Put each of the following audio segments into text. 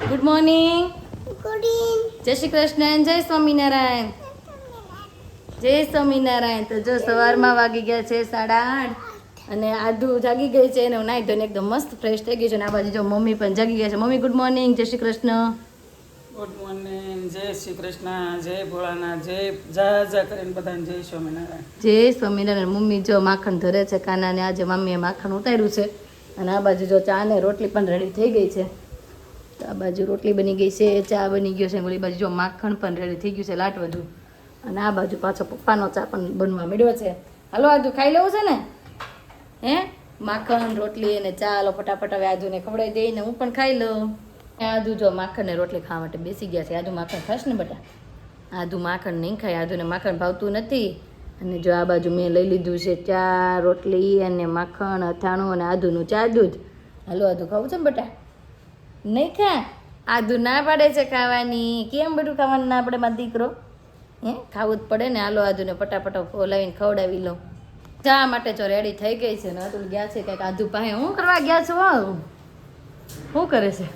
Good morning. Good in. જય શ્રી કૃષ્ણ. જય સ્વામિનારાયણ. જય સ્વામિનારાયણ. તો જો સવારમાં વાગી ગયા છે 8:30 અને આદુ જાગી ગઈ છે અને નાઈ ધોઈને એકદમ મસ્ત ફ્રેશ થઈ ગઈ છે અને આ બાજુ જો મમ્મી પણ જાગી ગયા છે. Mummy good morning. જય શ્રી કૃષ્ણ. Good morning. જય શ્રી કૃષ્ણ. જય ભોળાનાથ. જય જા કરીને બધાને જય સ્વામિનારાયણ. જય સ્વામિનારાયણ. મમ્મી જો માખણ ધરે છે કાનાને. આજે મમ્મીએ માખણ ઉતાર્યું છે અને આ બાજુ જો ચા ને રોટલી પણ રેડી થઈ ગઈ છે. તો આ બાજુ રોટલી બની ગઈ છે, ચા બની ગયો છે, ઓલી બાજુ જો માખણ પણ રેડી થઈ ગયું છે લાટ વધુ અને આ બાજુ પાછો પપ્પાનો ચા પણ બનવા માંડ્યો છે. હાલો આજુ ખાઈ લેવું છે ને? હે માખણ રોટલી અને ચા. હાલો ફટાફટ હવે આજુને ખવડાવી દઈને હું પણ ખાઈ લઉં. આદુ જો માખણ ને રોટલી ખાવા માટે બેસી ગયા છે. આદુ માખણ ખાશ ને બેટા? આદુ માખણ નહીં ખાય, આદુને માખણ ભાવતું નથી. અને જો આ બાજુ મેં લઈ લીધું છે ચા, રોટલી અને માખણ, અથાણું અને આદુનું ચા દૂધ. હાલો આદુ ખાવું છે ને બેટા? નહીં ખા? આદુ ના પાડે છે ખાવાની. કેમ બધું ખાવાનું ના પડે મારો દીકરો? હે ખાવું જ પડે ને. હાલો આદુને ફટાફટ લાવીને ખવડાવી લઉં. ચા માટે જો રેડી થઈ ગઈ છે ને અતુલ ગયા છે કંઈક આદુ પાસે. શું કરવા ગયા છો? શું કરે છે?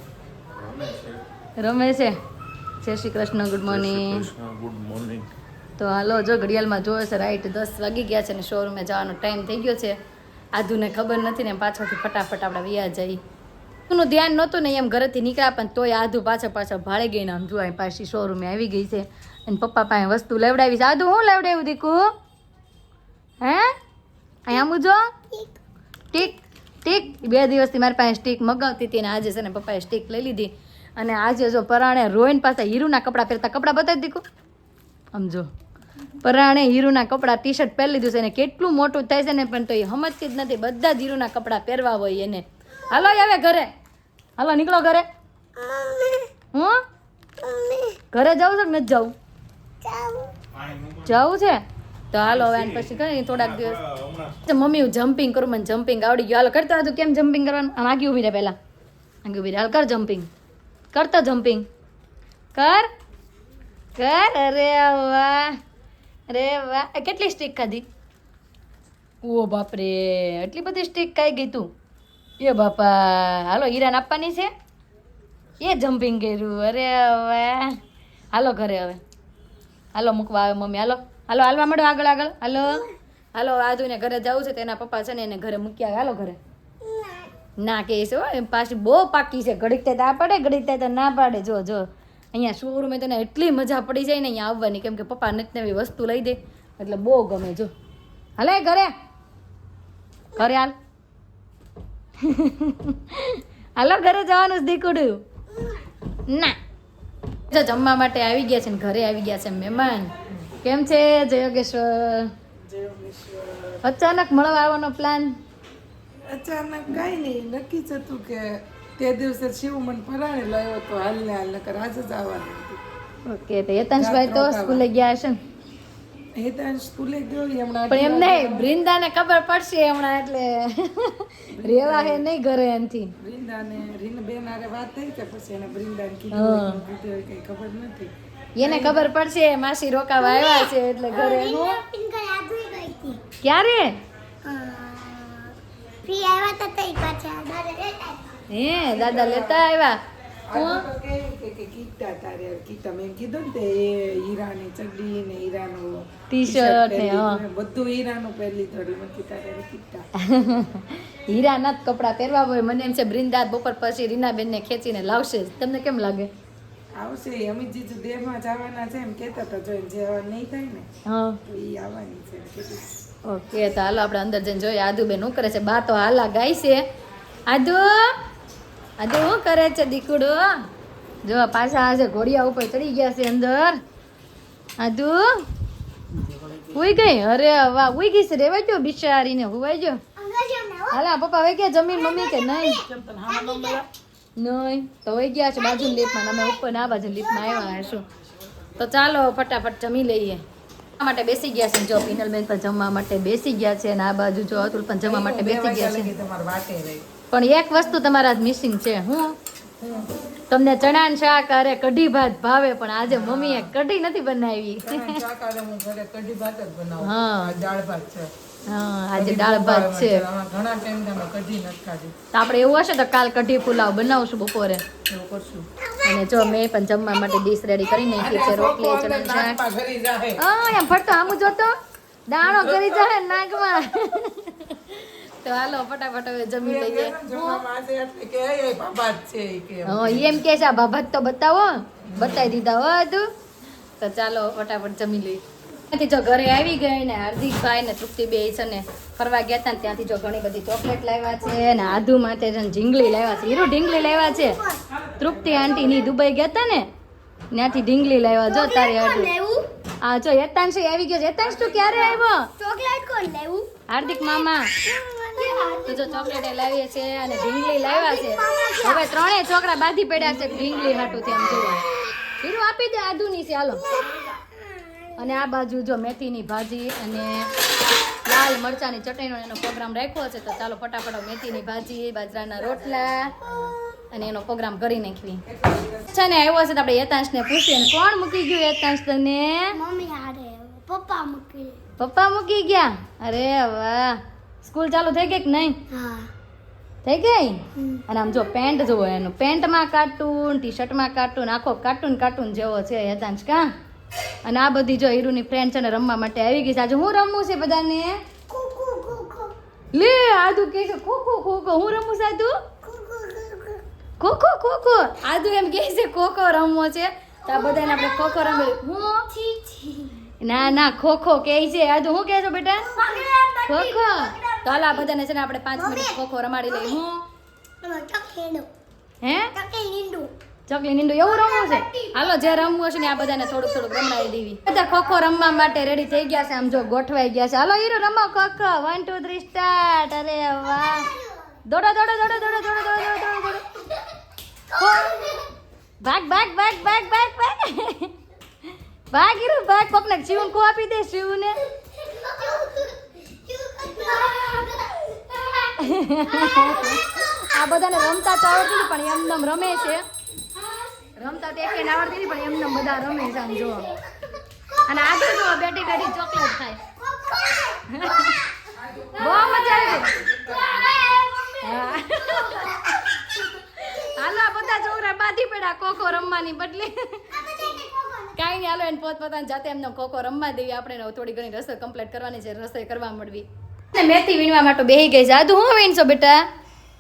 રમે છે. જય Shri Krishna. Good morning. Good morning. તો હાલો જો ઘડિયાળમાં જોવે છે રાઈટ 10 વાગી ગયા છે ને શોરૂમે જવાનો ટાઈમ થઈ ગયો છે. આદુને ખબર નથી ને પાછળથી ફટાફટ આપણે વ્યા જઈ. એનું ધ્યાન નહોતું ને એમ ઘરેથી નીકળ્યા પણ તોય આદુ પાછળ ભાળી ગઈ ને આમ જોવાય પાછી શોરૂમે આવી ગઈ છે અને પપ્પા પાસે વસ્તુ લેવડાવી છે. આદુ હું લેવડાવ્યું દીકુ? હે અહીંયા મુજો ટીક ટીક. 2 દિવસથી મારી પાસે સ્ટીક મગાવતી હતી અને આજે છે ને પપ્પાએ સ્ટીક લઈ લીધી અને આજે જો પરાણે રોઈન પાછા હીરુના કપડાં પહેરતા. કપડાં બતાવી દીકુ સમજો. પરાણે હીરુના કપડાં ટી શર્ટ પહેરી લીધું છે ને કેટલું મોટું થાય છે ને પણ તો એ સમજતી જ નથી. બધા જ હીરુના કપડાં પહેરવા હોય એને. હાલો આવે ઘરે. હાલો નીકળો ઘરે. હું ઘરે જાઉં છે કે નથી જાઉં? જાવું છે તો હાલો હવે પછી કઈ થોડાક દિવસ મમ્મી હું જમ્પિંગ કરું, મને જમ્પિંગ આવડી ગયું. હાલો કરતા હતું. કેમ જમ્પિંગ કરવાનું? આમ આગી ઊભી રહે પહેલાં. આગી ઊભી રહે. હાલ કર જમ્પિંગ. કરતો જમ્પિંગ કર કર. અરે વાહ અરે વાહ. કેટલી સ્ટીક ખાધી? ઓ બાપરે એટલી બધી સ્ટીક ખાઈ ગઈ તું? એ બાપા. હાલો હીરાને આપવાની છે એ જમ્પિંગ કર્યું. અરે વાહ. હાલો ઘરે હવે. હાલો મૂકવા આવે મમ્મી. હાલો હાલો હાલવા માંડો આગળ આગળ. હાલો હાલો આદુને ઘરે જવું છે તો એના પપ્પા છે ને એને ઘરે મૂકી આવે. હાલો ઘરે. ના કે છે હો એમ પાછી બહુ પાકી છે. ઘડીક થાય તો આ પાડે, ઘડીક થાય તો ના પાડે. જો જો અહીંયા શોરૂમે તને એટલી મજા પડી જાય ને અહીંયા આવવાની કેમ કે પપ્પા નવી નવી વસ્તુ લઈ દે એટલે બહુ ગમે. જો હાલે ઘરે ઘરે હાલ. હાલો ઘરે જવાનું જ દીકુડું. ના જો જમવા માટે આવી ગયા છે ને ઘરે આવી ગયા છે મહેમાન. કેમ છે જય યોગેશ્વર? અચાનક મળવા આવવાનો પ્લાન? અચાનક કાંઈ નહીં, નક્કી જ હતું કે તે દિવસે શિવ મને પરાણે લાવ્યો તો હાલ ને હાલ નકર આજે જ આવવાનું હતું. ઓકે તો યતાંશભાઈ તો સ્કૂલે ગયા હશે ને? હેતાન સ્કૂલે ગયો ઈ હમણાં પણ એમ નહીં વૃંદાને ખબર પડશે હમણાં એટલે રેવા હે નહીં ઘરે એનથી. વૃંદાને રીનબેન હારે વાત થઈ કે પછી એને વૃંદાને કીધું કીધું કઈ ખબર નથી. એને ખબર પડશે માસી રોકાવા આવ્યા છે એટલે ઘરે. હું પિંકલ આદુ ગઈ હતી. ક્યારે? ફ્રી આવ્યા તો તઈ પાછા દાદા લેતા. હે દાદા લેતા આવ્યા. આ તો કે કીટા તારે કીટા મેં કીધું ને તે એ હીરાની ચડ્ડી ને હીરાનું ટી-શર્ટ ને હા બધું હીરાનું પહેરી લીધું એટલે મને કીટા તારે કીટા. હીરાના જ કપડાં પહેરવા હોય. મને એમ છે બૃંદા બપોર પછી રીનાબેનને ખેંચીને લાવશે જ. તમને કેમ લાગે? આવશે અમિતજી દેહમાં જવાના છે એમ કહેતા હતા. જો જેવા નહીં થાય ને હા તો એ આવવાની છે એમ કીધું. ઓકે તો હાલો આપણે અંદર જઈને જોઈએ આદુબેન શું કરે છે. બા તો હાલા ગાય છે. આદુ આદુ શું કરે છે દીકુડો? જો પાછા આજે ઘોડિયા ઉપર ચડી ગયા છે અંદર. આદુ ઉઈ ગઈ? અરે વાહ ઉઈ ગઈ છે. રેવાઈ ગયો બિચારીને હુવાઈ ગયો. હાલા પપ્પા વહી ગયા જમીન મમ્મી કે નહીં? નહીં તો વહી ગયા છે બાજુની લીપમાં. અમે ઉપર ના બાજુ લીપમાં આવ્યા હશું. તો ચાલો ફટાફટ જમી લઈએ. જમવા માટે બેસી ગયા છે. જો પિનલબેન પણ જમવા માટે બેસી ગયા છે અને આ બાજુ જો અતુલ પણ જમવા માટે બેસી ગયા છે. તમારે વાટે રહી પણ એક વસ્તુ તમારા મિસિંગ છે. હું તમને ચણાનું શાક અરે કઢી ભાત ભાવે પણ આજે મમ્મીએ કઢી નથી બનાવી. શાકાહારી હું ઘરે કઢી ભાત જ બનાવું. હા. આ દાળ ભાત છે. હા આજે દાળ ભાત છે. ઘણા ટાઈમ થી અમે કઢી નથી ખાધી. તો આપણે એવું હશે તો કાલ કઢી પુલાવ બનાવશું બપોરે. એવું કરશું. અને જો મેં પણ જમવા માટે ડીશ રેડી કરી નાખી છે રોટલી ચણાનું શાક ઘરી જાહે એમ ફરતો આમ જોતો દાણો કરી જાય નાકમાં તો હાલો ફટાફટ હવે જમી લઈએ જમવામાં આજે એટલે કે એ બાબા જ છે ઈ કે એમ કે છે આ બાબત તો બતાવો બતાવી દીધા હો તું તો ચાલો ફટાફટ જમી લઈએ ત્યાંથી જો ઘરે આવી ગઈ ને હાર્દિકભાઈ ને તૃપ્તિ બે છે ને ફરવા ગયા હતા ને ત્યાંથી જો ઘણી બધી ચોકલેટ લાવ્યા છે ને આદુ માટે છે ને ઢીંગલી લાવ્યા છે હીરો ઢીંગલી લાવ્યા છે તૃપ્તિ આંટી ની દુબઈ ગયા હતા ને ત્યાંથી ઢીંગલી લાવ્યા જો તારે આદુ આ જો યતાંશ આવી ગયો છે યતાંશ તું ક્યારે આવ્યો ચોકલેટ કોણ લેવું હાર્દિક મામા તો જો ચોકલેટ લાવીએ છે અને ઢીંગલી લાવ્યા છે હવે ત્રણેય છોકરા બાંધી પડ્યા છે ઢીંગલી હાટું થી આમ જોવા હીરો આપી દે આદુની છે હાલો અને આ બાજુ જો મેથીની ભાજી અને લાલ મરચાની ચટણીનો એનો પ્રોગ્રામ રાખ્યો છે તો ચાલો ફટાફટ મેથીની ભાજી બાજરાના રોટલા અને એનો પ્રોગ્રામ કરી નાખવી છે ને આવ્યો છે તો આપણે યતાંશને પૂછીએ ને કોણ મૂકી ગયું યતાંશ તને મમ્મી હારે પપ્પા મૂકી પપ્પા મૂકી ગયા અરે વાહ સ્કૂલ ચાલુ થઈ ગઈ કે નહીં હા થઈ ગઈ અને આમ જો પેન્ટ જોવો એનું પેન્ટમાં કાર્ટૂન ટી શર્ટમાં કાર્ટૂન આખો કાર્ટૂન જેવો છે યતાંશ કા અને આ બધી જો હીરુની ફ્રેન્ડ છે ને રમવા માટે આવી ગઈ છે આજે હું રમવું છે બધાને લે આદુ કે છે ખોખો ખોખો હું રમું છું આદુ ખોખો ખોખો આદુ એમ કે છે ખોખો રમવો છે તો આ બધાને આપણે ખોખો રમી હું ના ના ખોખો કે છે આદુ હું કહે છો બેટા ખોખો તો હાલ આ બધાને છે ને આપણે 5 મિનિટ ખોખો રમાડી લઈએ હું હે ચકલી નીંડું એવું રમવું છે હાલો જે રમવું હશે ને આ બધાને થોડુંક રમાડી દેવી બધા ખોખો રમવા માટે રેડી થઈ ગયા છે આમ જો ગોઠવાઈ ગયા છે હાલો હીરો રમો ખોખો 1 2 3 સ્ટાર્ટ અરે વાહ દોડો દોડો દોડો દોડો દોડો દોડો દોડો ભાગ ભાગ ભાગ ભાગ ભાગ ભાગ ભાગ હીરો ભાગ પકને શિવને કો આપી દે શિવને આ બધાને રમતા તો આવડતું પણ એમનેમ રમે છે રમતા તો એકે ના આવડતી પણ એમનેમ બધા રમે છે આમ જો અને આજે જો બેટી બેટી ચોકલેટ ખાય બહુ મજા આવી હાલો બધા છોકરા બાંધી પડ્યા ખોખો રમવાની બદલે કાંઈ નહીં હાલો એને પોતપોતાની જાતે એમને ખોખો રમવા દેવી આપણે થોડી ઘણી રસોઈ કમ્પ્લીટ કરવાની છે રસોઈ કરવા મળવી મેથી વીણવા માટે બેહી ગઈ છે આદુ હું વીણશો બેટા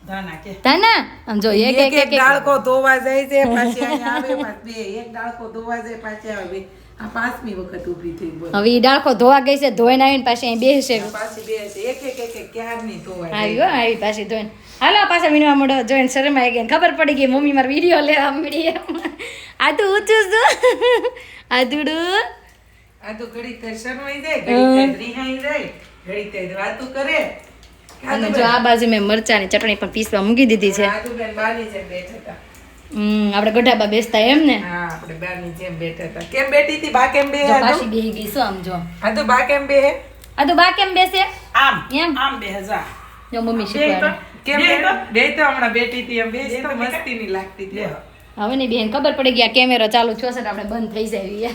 ધાના આમ જો એક ડાળકો ધોવા જાય છે પાછી અહીંયા આવે પાછી બે એક ડાળકો ધોવા જાય પાછી આવે બે આ પાંચમી વખત ઊભી થઈ બોલ હવે ઈ ડાળખો ધોવા ગઈ છે ધોઈને આવીને પાછી અહીં બેસશે પાછી બે છે એક ક્યારની ધોવા આવ્યો આવી પાછી ધોઈને હાલો પાછા વીણવા મળો જોઈને શરમાઈ ગઈ ખબર પડી ગઈ મમ્મી મારો વિડીયો લેવા મળી આદુ ઊંચું છું આદુડું આ તો ઘડી તે શરમાઈ જાય ઘડી તે રિહાઈ જાય ઘડી તે વાતું કરે અને જો આ બાજુ મેં મરચાની ચટણી પણ પીસવા મૂકી દીધી છે આદુબેન બાની જેમ બેઠા હતા આપણે ગઢાબા બેસતા એમ ને હા આપણે બાની જેમ બેઠા હતા કેમ બેઠી હતી બા કેમ બે જો પાછી બેહી ગઈ શું આમ જો આદુ બા કેમ બે આ તો બા કેમ બેસે આમ એમ આમ 2000 જો મમ્મી શીખવાડે કેમ બે તો હમણાં બેઠી હતી એમ બેસ તો મસ્તીની લાગતી હતી હવે ની બેન ખબર પડી ગયા કેમેરો ચાલુ થયો છે આપણે બંધ થઈ જાય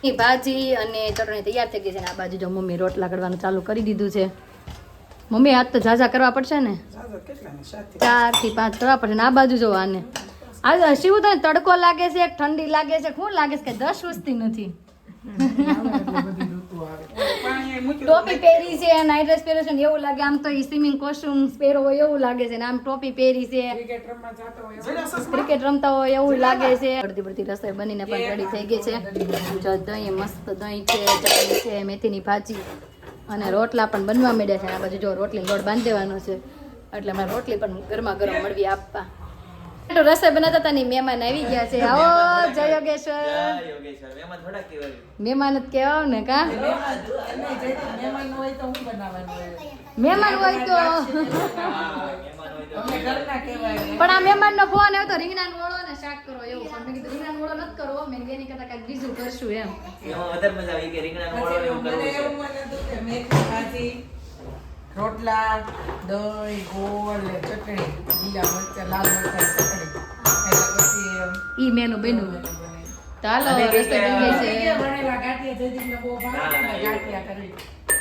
એ ભાજી અને ચટણી તૈયાર થઈ ગઈ છે ને આ બાજુ જો મમ્મી રોટલા કરવાનું ચાલુ કરી દીધું છે મમ્મી આજ તો ઝાઝા કરવા પડશે ને 4 થી 5 કરવા પડશે ને આ બાજુ જો આને આ શિવ તને તડકો લાગે છે ઠંડી લાગે છે શું લાગે છે કે 10 વસ્તી નથી ટોપી પહેરી છે નાઇટ ડ્રેસ પહેર્યો છે ને એવું લાગે આમ તો સ્વિમિંગ કોસ્ટ્યુમ પહેરો હોય એવું લાગે છે ને આમ ટોપી પહેરી છે ક્રિકેટ રમતા હોય એવું લાગે છે બધી બધી રસોઈ બનીને પણ રેડી થઈ ગઈ છે જો દહીં મસ્ત દહીં છે ચટણી છે મેથીની ભાજી અને રોટલા પણ બનવા માંડ્યા છે આ બાજુ જો રોટલી લોટ બાંધી દેવાનો છે એટલે અમારે રોટલી પણ ગરમા ગરમ મળવી આપવા રસોઈ બનાવતા હતા ની મહેમાન આવી ગયા છે આવો જય યોગેશ્વર મહેમાન જ કહેવાય ને કા મહેમાન હોય તો હું બનાવવાનું હોય મહેમાન હોય તો અમે ઘરના કહેવાય પણ આ મહેમાન નો ફોન આવ્યો તો રીંગણાનો ઓળો ને શાક કરો એવું પણ મેં કીધું રીંગણાનો ઓળો નથી કરવો મેં એની કરતા કાંઈક બીજું કરશું એમ મને એવું મને હતું કે મેથી ભાજી રોટલા દહીં ગોળ ને ચટણી લીલા મરચાં લાલ મરચાં ચટણી એટલે પછી ઈ મેનુ બન્યું તો હાલો રસોઈ બની ગઈ છે બનેલા ગાંઠિયા જયદીપને બહુ ભાવે ને ગાંઠિયા કરી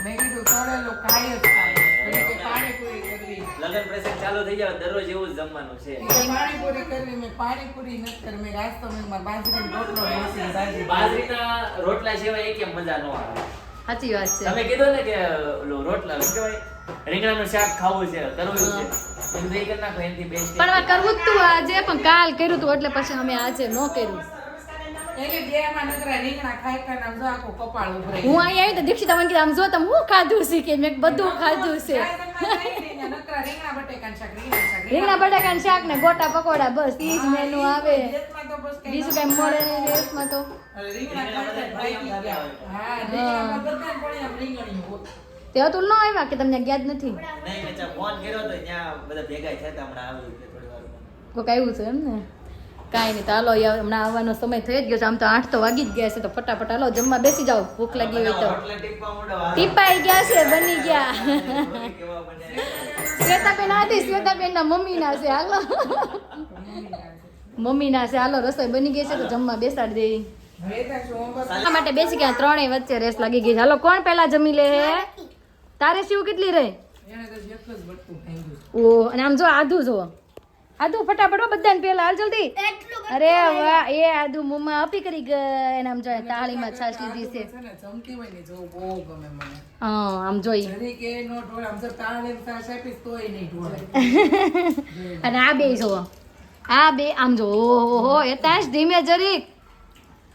મેં કીધું તળેલો ખાય જ ખાય પછી કે પાણીપુરી કરવી. લગન પ્રસંગ ચાલુ થઈ જાય દરરોજ એવું જ જમવાનું છે. પાણીપુરી કરવી, મેં પાણીપુરી નથી કરવી. મેં રાસ્તો મેં મારા બાજરીનો રોટલો લેશે, ભાજી. બાજરીના રોટલા સિવાય એકેય મજા ન આવે. સાચી વાત છે. તમે કીધું ને કે ઓલું રોટલા શું કહેવાય રીંગણાનું શાક ખાવું છે કરવું છે મેં કીધું એ કરી નાખો એનાથી બેસ્ટ પણ આ કરવું જ તું આજે, પણ કાલ કર્યું તું એટલે પછી અમે આજે ન કર્યું. એટલે જે એમાં નકરા રીંગણા ખાઈ ખાઈને આમ જો આખું કપાળ ઉભરાઈ હું અહીંયા આવી તો દીક્ષિતા મને કીધું આમ જો તમે હું ખાધું છે કે મેં બધું ખાધું છે. નકરા રીંગણા બટેકાનું શાક, રીંગણાનું શાક. રીંગણા બટાકાનું શાક ને ગોટા પકોડા, બસ ઈ જ મેનુ આવે. દેશમાં તો બસ કંઈ બીજું કઈ મળે નહીં દેશમાં તો. અરે રીંગણા ખાતા જ ભાગી ગયા. હા, રીંગણામાં બધાને પણ આમ રીંગણીયું હોય. તે તો ન આવ્યા કે તમને યાદ નથી? નહીં મેં ફોન કર્યો તો ત્યાં બધા ભેગા થયા હતા હમણાં આવ્યું એટલે થોડી વારમાં કોઈક આવ્યું છે એમ ને? કાંઈ નહીં, તો હાલો હમણાં આવવાનો સમય થઈ જ ગયો છે. આમ તો 8 તો વાગી જ ગયા છે, તો ફટાફટ હાલો જમવા બેસી જાઓ. ભૂખ લાગી હોય તો. હોટલે ટીપા મોઢા ટીપાઈ ગયા છે, બની ગયા. કેવા બને શ્વેતાબેન આથી શ્વેતાબેન ના મમ્મી ના છે. હાલો મમ્મી ના છે, હાલો રસોઈ બની ગઈ છે તો જમવા બેસાડી દે. હવે તો શું બસ આ માટે બેસી ગયા, ત્રણેય વચ્ચે રેસ લાગી ગઈ છે. હાલો કોણ પેલા જમી લે હે? તારે શું કેટલી રહે? એને તો એક જ બટકું ખાઈ ગયું. ઓ અને આમ જો આદુ જો, આદુ ફટાફટ હો બધાને પેલા હાલ જલ્દી. એટલું અરે વાહ, એ આદુ મોમાં અપી કરી ગઈ. અને આમ જો તાળીમાં છાશ લીધી છે. છે ને જમતી હોય ને જો બહુ ગમે મને. હા આમ જોઈ. જરી કે નો ઢોળ આમ જો તાળે છાશ આપીશ તોય નહીં ઢોળે. અને આ બે જો, આ બે આમ જો, ઓહો એ તાશ ધીમે જરીક.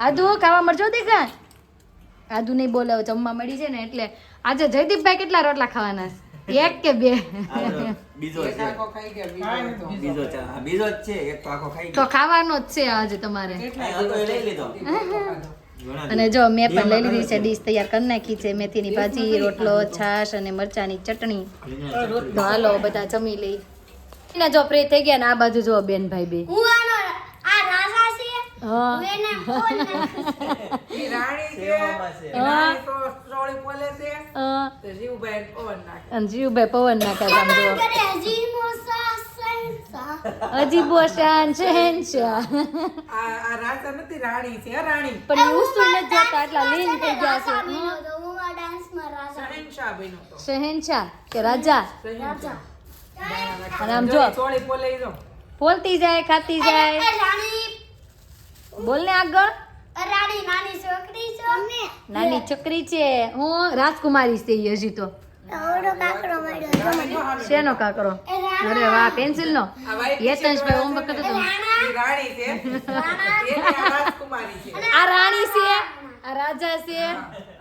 આદુ ખાવા મળજો દીકા. આદુ નહીં બોલે, હવે જમવા મળી છે ને એટલે. આજે જયદીપભાઈ કેટલા રોટલા ખાવાના છે? એક કે બે? બીજો એક છે આખો ખાઈ ગયા, બીજો હતો. બીજો છે હા, બીજો જ છે એક તો આખો ખાઈ તો ગયો ખાવાનો જ છે આજે તમારે. કેટલા હા, તો એ લઈ લીધો. ખાધો. ઘણા અને જો મેં પણ લઈ લીધી છે ડીશ તૈયાર કરી નાખી છે. મેથીની ભાજી, રોટલો, છાશ અને મરચાની ચટણી. તો હાલો બધા જમી લઈ. એને જો ફ્રી થઈ ગયા ને આ બાજુ જો બેન ભાઈ બે. હું આનો આ રાજા છે હા હું એને ફોન નાખું. ઈ રાણી છે. સેવામાં છે. ઈ રાણી તો સોળી બોલે છે. હા. તો જીવભાઈ પવન નાખે. અને જીવભાઈ પવન ના કાઢ આમ જો. કરે હજી મોસા સંસા અજીબો શાન શહેનશાહ. આ રાજા નથી, રાણી છે. રાણી પણ એ ઉસુલ નથી જોતા એટલા લીન થઈ ગયા છે. હું આ ડાન્સમાં રાજા શહેનશાહ બન્યો તો. શહેનશાહ કે રાજા. શહેનશાહ. અને આમ જો સોળી બોલે ઈ જો. બોલતી જાય, ખાતી જાય. એ રાણી બોલ ને આગળ. રાણી નાની છોકરી છો ને નાની છોકરી છે. હું રાજકુમારી છે ઈ હજી તો. ઓડો કાકડો મળ્યો શેનો કાકરો? અરે વાહ, પેન્સિલ નો. આ white યતંશભાઈ હોમવર્ક કરતો હતો. ઈ રાણી છે. એ રાજકુમારી છે. આ રાણી છે, આ રાજા છે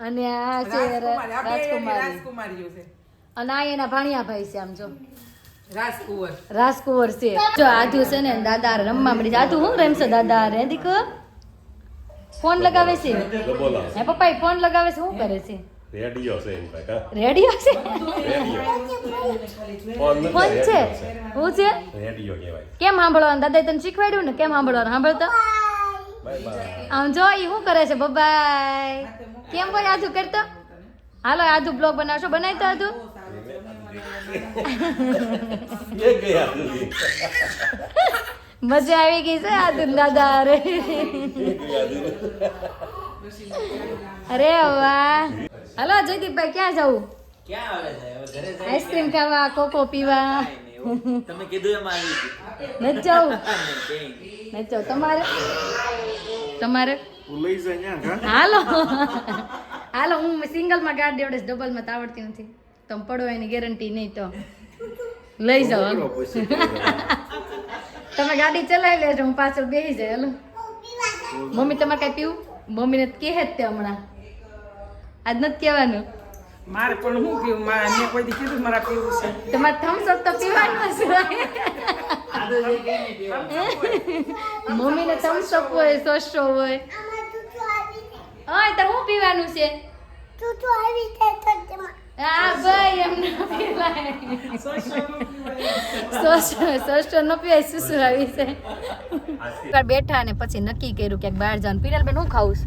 અને આ છે રાજકુમારી. આ બે રાજકુમારી. રાજકુમારીઓ છે. અને આ એના ભાણિયાભાઈ છે. આમ જો રાજકુંવર. રાજકુંવર છે. જો આધુ છે ને દાદા હારે રમવા મળી છે. આધુ હું રમશે દાદા હારે? દીકો ફોન લગાવે છે. હે પપ્પા એ ફોન લગાવે છે, શું કરે છે? રેડિયો છે એમ કાકા રેડિયો છે? ફોન નથી, ફોન છે? રેડિયો હું છે? રેડિયો કહેવાય. કેમ સાંભળવાનું? દાદાએ તને શીખવાડ્યું ને કેમ સાંભળવાનું? સાંભળતો બાય બાય. આમ જો ઈ શું કરે છે? બબાય. કેમ કોઈ આધુ કરતો? હાલો આધુ બ્લોગ બનાવશો? બનાવી તો આધુ. એ ગયા સુધી. મજા આવી ગઈ છે આધુ ને દાદા હારે. એ ગયા સુધી. અરે વાહ. હાલો જયદીપભાઈ ક્યાં જવું? ક્યાં આવે છે હવે ઘરે જાય આઈસ્ક્રીમ ખાવા, કોકો પીવા? કાંઈ નહીં, એવું. તમે કીધું એમાં આવી ગયું. નથી જવું? ક્યાંય. નથી જવું. તમારે તમારે તું લઈ જા ન્યા કા? હાલો હાલો. હું સિંગલમાં ગાડી દેવડે, ડબલમાં તો આવડતી નથી. તમે પડો એની ગેરંટી નહીં તો લઈ જાઓ. હાલો. પછી તમે ગાડી ચલાવી લેજો, હું પાછળ બેસી જાય. હાલો. મમ્મી તમારે કઈ પીવું? મમ્મીને કહે જ તે હમણાં. આજ નથી કહેવાનું. મારે પણ હું પીવું મેં કોઈ દી કીધું મારા પીવું છે તમારે થમ્સઅપ તો પીવાનું જ હોય. આદુ જે કઈ નહીં પીવાનું. મમ્મીને થમ્સઅપ હોય, સોસો હોય. આમાં તું આવી ઓય તો હું પીવાનું છે? તું આવી જાય તો જમા હા ભાઈ એમ ન પીવાય. સોસો ન પીવાય, સુસુ આવી છે. બેઠા ને પછી નક્કી કર્યું કે બહાર જવાનું. પીનલબેન હું ખાવું છે?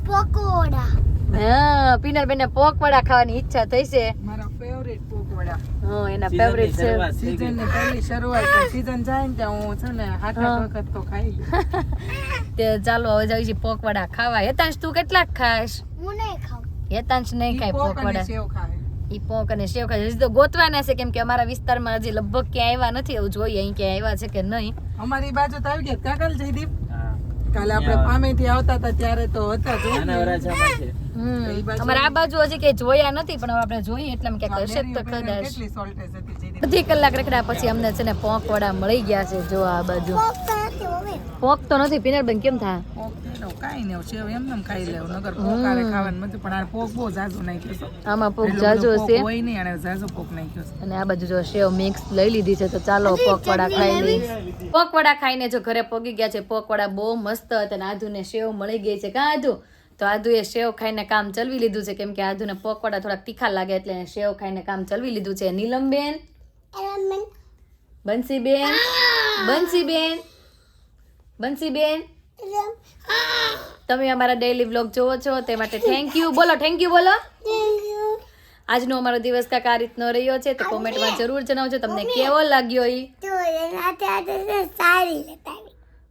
પકોડા હા, પીનલબેન ને પોકવડા ખાવાની ઈચ્છા થઈ છે. મારા ફેવરેટ પોકવડા. હા, એના ફેવરેટ છે. શરૂઆત થઈ ગઈ. સીઝન ની પહેલી શરૂઆત છે. સીઝન જાય ને ત્યાં હું છે ને 8 વખત તો ખાઈ લઉં. તે ચાલો હવે જઈએ છીએ પોકવડા ખાવા. હેતાંશ તું કેટલાક ખાશ? હું નહીં ખાઉં હેતાંશ નહીં ખાય ઈ પોક અને પોકવડા. સેવ ખાય. ઈ પોંક અને સેવ ખાય હજી તો ગોતવાના છે કેમ કે અમારા વિસ્તારમાં હજી લગભગ ક્યાંય આવ્યા નથી એવું જોઈએ અહીં ક્યાંય આવ્યા છે કે નહીં અમારી બાજુ તો આવી ગયા કાકાલ જયદીપ હા કાલે આપણે પામેથી આવતા હતા ત્યારે તો હતા જ નાના વરાછામાં છે અમારે આ બાજુ હજી કઈ જોયા નથી પણ હવે આપણે જોઈએ એટલે એમ ક્યાંક હશે જ તો કદાચ કેટલી સોલ્ટેજ હતી જયદીપ બધી કલાક રખડ્યા પછી અમને છે ને પોંક વડા મળી ગયા છે જો આ બાજુ પોંક તો નથી પીનરબેન કેમ થાય કાંઈ નહીં સેવ એમને ખાઈ લેવું નગર પોક આવે ખાવાનું નથી પણ આ પોક બહુ ઝાઝુ નાખ્યો છે આમાં પોક એટલો જાજો બધો છે પોક હોય નહીં અને ઝાઝુ પોક નાખ્યો છે અને આ બાજુ જો સેવ મિક્સ લઈ લીધી છે તો ચાલો પોકવડા ખાઈ લઈ પોકવડા ખાઈને જો ઘરે પોગી ગયા છે પોકવડા બહુ મસ્ત હતા અને આધુને સેવ મળી ગઈ છે કાં આધુ તો આધુએ સેવ ખાઈને કામ ચલવી લીધું છે કેમ કે આધુને પોકવડા થોડાક તીખા લાગે એટલે એને સેવ ખાઈને કામ ચલવી લીધું છે નીલમબેન બંસીબેન બંસીબેન બંસીબેન તમે અમારા ડેઈલી વ્લોગ જોવો છો તે માટે થેન્ક યુ બોલો આજનો અમારો દિવસ કાંઈક આ રીતનો રહ્યો છે તો કોમેન્ટમાં જરૂર જણાવજો તમને કેવો લાગ્યો ઈ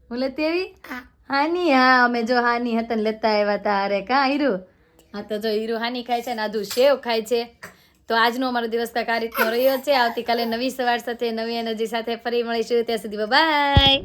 હું લેતી આવી હાની હા અમે જો હાની હતા ને લેતા આવ્યા હતા અરે કા હીરુ હા તો જો હીરુ હાની ખાય છે ને આધુ સેવ ખાય છે તો આજનો અમારો દિવસ કાંઈક આ રીતનો રહ્યો છે આવતીકાલે નવી સવાર સાથે નવી એનર્જી સાથે ફરી મળીશું ત્યાં સુધી બાય